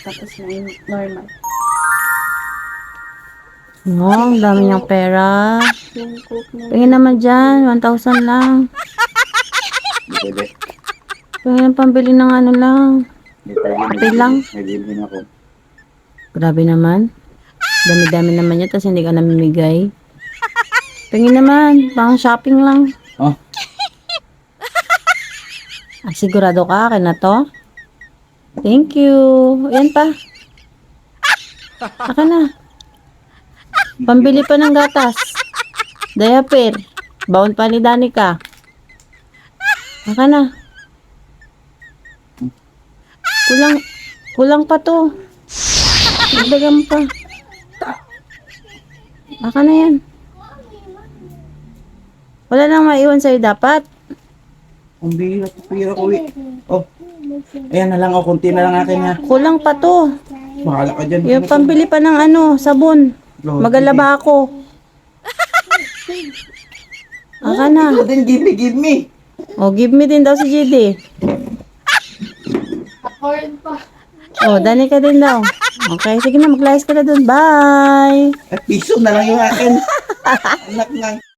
Tapos na yung normal. Oh, ang dami niyang pera. Yung coke na Tingin naman dyan, 1,000 lang. Hindi pwede. Tingin pambili ng ano lang. Hindi pwede. Kape lang. Nag-ibig ako. Grabe naman. Dami-dami naman yan, tapos hindi ka namimigay. Tingin naman, pang shopping lang. Oh, Ah, sigurado ka, akin na to? Thank you. Ayan pa. Akin na. Pambili pa ng gatas. Diaper. Baon pa ni Danica. Akin na. Kulang pa to. Dagdagan pa. Akin na yan. Wala nang maiwan sa'yo dapat. ang pira ko eh. Oh, ayan na lang oh, konti na lang akin ha. Kulang pa to. Bahala ka dyan. Yung pambili pa ng ano, sabon. Magalaba ako. Aka na. Ikaw din, give me. Oh, give me din daw si GD. Oh, dani ka din daw. Okay, sige na, mag-lies ka na dun. Bye! At piso na lang yung akin. Anak ng